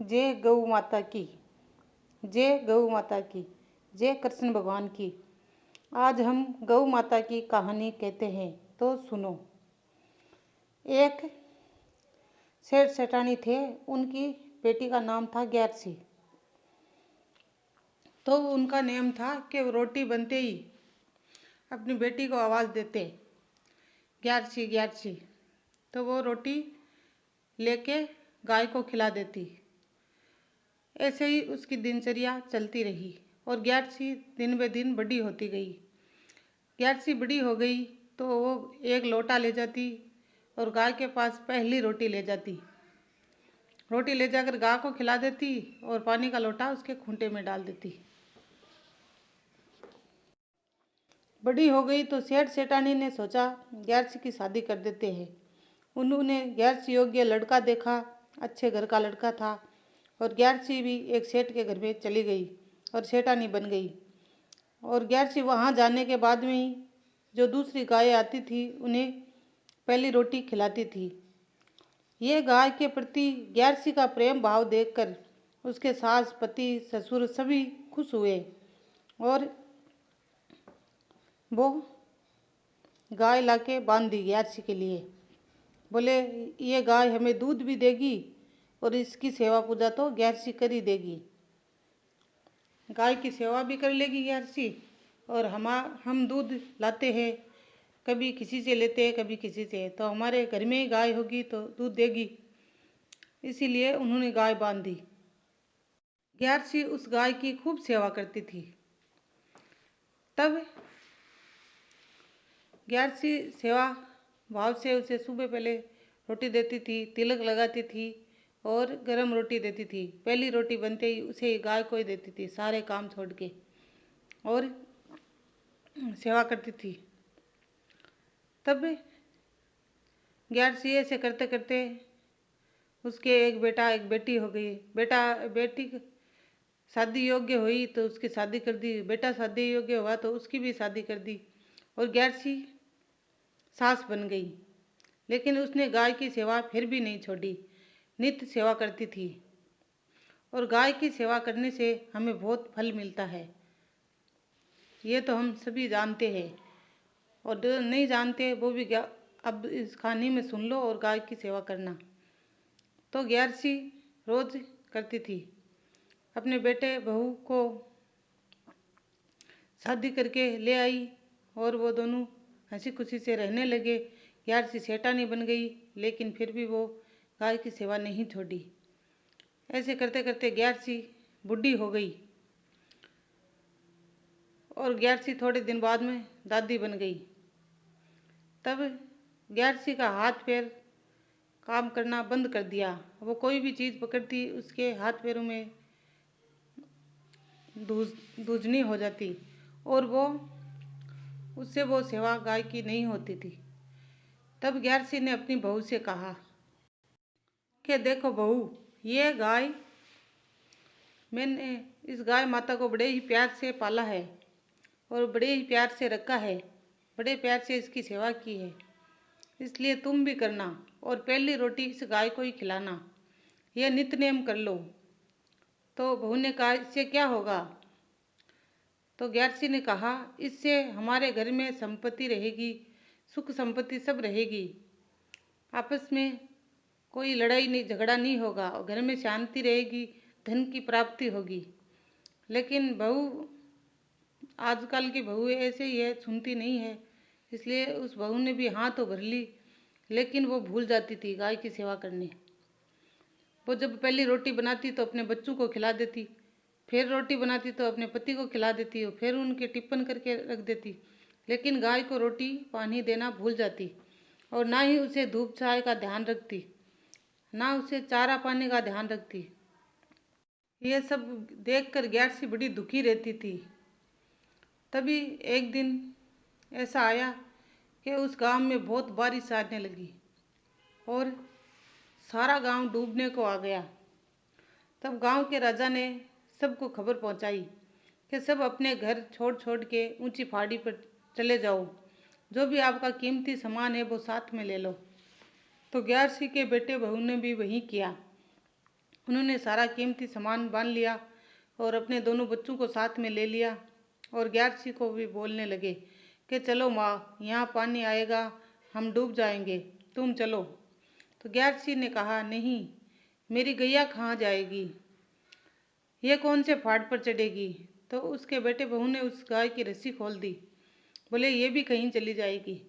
जय गौ माता की, जय गौ माता की, जय कृष्ण भगवान की। आज हम गौ माता की कहानी कहते हैं, तो सुनो। एक सेठ सेठानी थे, उनकी बेटी का नाम था ग्यारसी। तो उनका नियम था कि वो रोटी बनते ही अपनी बेटी को आवाज़ देते, ग्यारसी ग्यारसी। तो वो रोटी लेके गाय को खिला देती। ऐसे ही उसकी दिनचर्या चलती रही और ग्यारसी दिन ब दिन बड़ी होती गई। ग्यारसी बड़ी हो गई तो वो एक लोटा ले जाती और गाय के पास पहली रोटी ले जाती। रोटी ले जाकर गाय को खिला देती और पानी का लोटा उसके खूंटे में डाल देती। बड़ी हो गई तो सेठ सेठानी ने सोचा ग्यारसी की शादी कर देते हैं। उन्होंने ग्यारसी योग्य लड़का देखा, अच्छे घर का लड़का था और ग्यारसी भी एक सेठ के घर में चली गई और सेठानी बन गई। और ग्यारसी वहाँ जाने के बाद में ही जो दूसरी गायें आती थी उन्हें पहली रोटी खिलाती थी। ये गाय के प्रति ग्यारसी का प्रेम भाव देखकर उसके सास, पति, ससुर सभी खुश हुए और वो गाय लाके बांध दी ग्यारसी के लिए। बोले ये गाय हमें दूध भी देगी और इसकी सेवा पूजा तो ग्यारसी कर ही देगी। गाय की सेवा भी कर लेगी ग्यारसी और हम दूध लाते हैं, कभी किसी से लेते हैं कभी किसी से, तो हमारे घर में ही गाय होगी तो दूध देगी। इसीलिए उन्होंने गाय बांध दी। ग्यारसी उस गाय की खूब सेवा करती थी। तब ग्यारसी सेवा भाव से उसे सुबह पहले रोटी देती थी, तिलक लगाती थी और गरम रोटी देती थी। पहली रोटी बनते ही उसे गाय को ही देती थी, सारे काम छोड़ के, और सेवा करती थी। तब ग्यारसी ऐसे करते करते उसके एक बेटा एक बेटी हो गई। बेटी शादी योग्य हुई तो उसकी शादी कर दी, बेटा शादी योग्य हुआ तो उसकी भी शादी कर दी और ग्यारसी सास बन गई। लेकिन उसने गाय की सेवा फिर भी नहीं छोड़ी, नित्य सेवा करती थी। और गाय की सेवा करने से हमें बहुत फल मिलता है, ये तो हम सभी जानते हैं। और जो नहीं जानते वो भी अब इस कहानी में सुन लो और गाय की सेवा करना। तो ग्यारसी रोज करती थी, अपने बेटे बहू को शादी करके ले आई और वो दोनों हंसी खुशी से रहने लगे। ग्यारसी सेठानी बन गई लेकिन फिर भी वो गाय की सेवा नहीं छोड़ी। ऐसे करते करते ग्यारसी बूढ़ी हो गई और ग्यारसी थोड़े दिन बाद में दादी बन गई। तब ग्यारसी का हाथ पैर काम करना बंद कर दिया। वो कोई भी चीज़ पकड़ती उसके हाथ पैरों में दूजनी हो जाती और उससे वो सेवा गाय की नहीं होती थी। तब ग्यारसी ने अपनी बहू से कहा कि देखो बहू, ये गाय मैंने इस गाय माता को बड़े ही प्यार से पाला है और बड़े ही प्यार से रखा है, बड़े प्यार से इसकी सेवा की है, इसलिए तुम भी करना और पहली रोटी इस गाय को ही खिलाना, यह नित्य नेम कर लो। तो बहू ने कहा इससे क्या होगा? तो ग्यारसी ने कहा इससे हमारे घर में संपत्ति रहेगी, सुख संपत्ति सब रहेगी, आपस में कोई लड़ाई नहीं झगड़ा नहीं होगा और घर में शांति रहेगी, धन की प्राप्ति होगी। लेकिन बहू, आजकल की बहू ऐसे ही है, सुनती नहीं है। इसलिए उस बहू ने भी हाँ तो भर ली, लेकिन वो भूल जाती थी गाय की सेवा करने। वो जब पहली रोटी बनाती तो अपने बच्चों को खिला देती, फिर रोटी बनाती तो अपने पति को खिला देती और फिर उनके टिप्पण करके रख देती। लेकिन गाय को रोटी पानी देना भूल जाती और ना ही उसे धूप छाया का ध्यान रखती, ना उसे चारा पानी का ध्यान रखती। ये सब देखकर ग्यारसी बड़ी दुखी रहती थी। तभी एक दिन ऐसा आया कि उस गांव में बहुत बारिश आने लगी और सारा गांव डूबने को आ गया। तब गांव के राजा ने सबको खबर पहुंचाई कि सब अपने घर छोड़ छोड़ के ऊंची पहाड़ी पर चले जाओ, जो भी आपका कीमती सामान है वो साथ में ले लो। तो ग्यारसी के बेटे बहू ने भी वही किया। उन्होंने सारा कीमती सामान बांध लिया और अपने दोनों बच्चों को साथ में ले लिया और ग्यारसी को भी बोलने लगे कि चलो माँ, यहाँ पानी आएगा, हम डूब जाएंगे, तुम चलो। तो ग्यारसी ने कहा, नहीं, मेरी गैया कहाँ जाएगी, ये कौन से पहाड़ पर चढ़ेगी। तो उसके बेटे बहू ने उस गाय की रस्सी खोल दी, बोले ये भी कहीं चली जाएगी।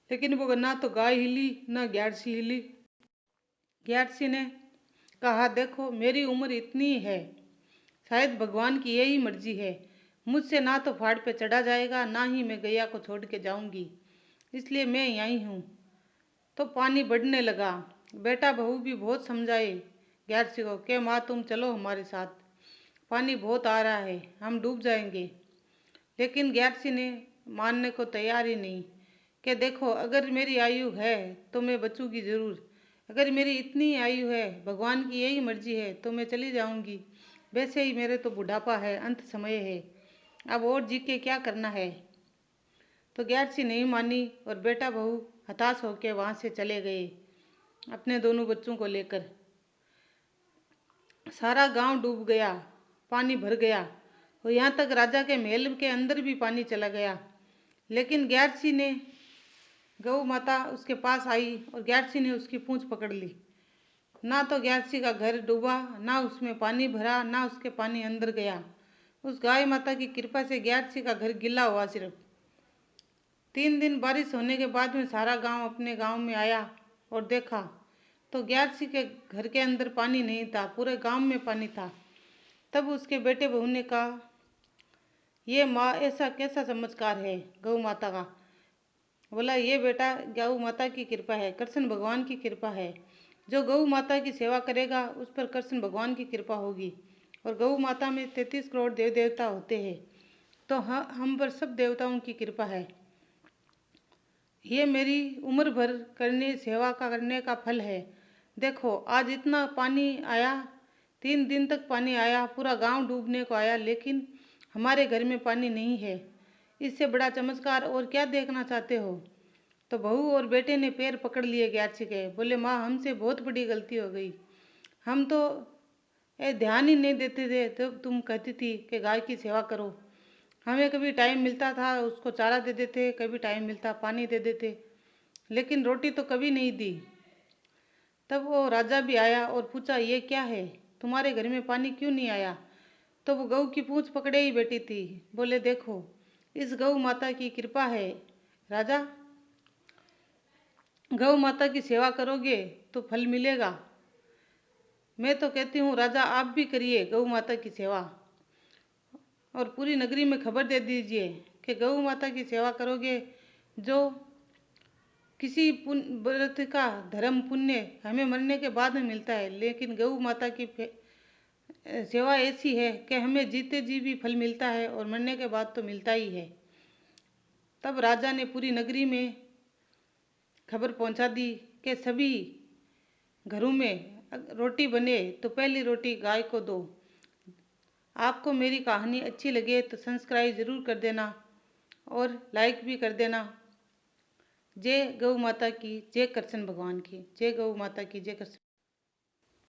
लेकिन वो ना तो गाय हिली ना ग्यारसी हिली। ग्यारसी ने कहा, देखो मेरी उम्र इतनी है, शायद भगवान की यही मर्जी है, मुझसे ना तो पहाड़ पे चढ़ा जाएगा, ना ही मैं गैया को छोड़ के जाऊंगी, इसलिए मैं यहीं हूँ। तो पानी बढ़ने लगा। बेटा बहू भी बहुत समझाए ग्यारसी को कि माँ तुम चलो हमारे साथ, पानी बहुत आ रहा है, हम डूब जाएंगे। लेकिन ग्यारसी ने मानने को तैयार ही नहीं कि देखो, अगर मेरी आयु है तो मैं बचूंगी ज़रूर, अगर मेरी इतनी आयु है, भगवान की यही मर्जी है, तो मैं चली जाऊंगी। वैसे ही मेरे तो बुढ़ापा है, अंत समय है, अब और जी के क्या करना है। तो ग्यारसी नहीं मानी और बेटा बहू हताश होकर वहाँ से चले गए अपने दोनों बच्चों को लेकर। सारा गांव डूब गया, पानी भर गया और यहाँ तक राजा के महल के अंदर भी पानी चला गया। लेकिन ग्यारसी ने, गौ माता उसके पास आई और ग्यारसी ने उसकी पूंछ पकड़ ली। ना तो ग्यारसी का घर डूबा, ना उसमें पानी भरा, ना उसके पानी अंदर गया। उस गाय माता की कृपा से ग्यारसी का घर गिला हुआ सिर्फ। 3 दिन बारिश होने के बाद में सारा गांव अपने गांव में आया और देखा तो ग्यारसी के घर के अंदर पानी नहीं था, पूरे गांव में पानी था। तब उसके बेटे बहू ने कहा, ये माँ, ऐसा कैसा चमत्कार है गौ माता का। बोला, ये बेटा गौ माता की कृपा है, कृष्ण भगवान की कृपा है। जो गौ माता की सेवा करेगा उस पर कृष्ण भगवान की कृपा होगी। और गौ माता में 33 करोड़ देव देवता होते हैं, तो हम पर सब देवताओं की कृपा है। ये मेरी उम्र भर करने सेवा का करने का फल है। देखो आज इतना पानी आया, 3 दिन तक पानी आया, पूरा गांव डूबने को आया, लेकिन हमारे घर में पानी नहीं है। इससे बड़ा चमत्कार और क्या देखना चाहते हो। तो बहू और बेटे ने पैर पकड़ लिए ग्यारसी के, बोले माँ, हमसे बहुत बड़ी गलती हो गई, हम तो ध्यान ही नहीं देते थे। तब तुम कहती थी कि गाय की सेवा करो, हमें कभी टाइम मिलता था उसको चारा दे देते, कभी टाइम मिलता पानी दे देते, लेकिन रोटी तो कभी नहीं दी। तब वो राजा भी आया और पूछा, ये क्या है, तुम्हारे घर में पानी क्यों नहीं आया। तो वो गऊ की पूंछ पकड़े ही बैठी थी। बोले, देखो इस गौ माता की कृपा है राजा, गौ माता की सेवा करोगे तो फल मिलेगा। मैं तो कहती हूँ राजा, आप भी करिए गौ माता की सेवा और पूरी नगरी में खबर दे दीजिए कि गौ माता की सेवा करोगे, जो किसी पुण्य व्रत का धर्म पुण्य हमें मरने के बाद में मिलता है, लेकिन गौ माता की सेवा ऐसी है कि हमें जीते जी भी फल मिलता है और मरने के बाद तो मिलता ही है। तब राजा ने पूरी नगरी में खबर पहुंचा दी कि सभी घरों में रोटी बने तो पहली रोटी गाय को दो। आपको मेरी कहानी अच्छी लगे तो सब्सक्राइब ज़रूर कर देना और लाइक भी कर देना। जय गौ माता की, जय कृष्ण भगवान की, जय गौ माता की, जय कृष्ण।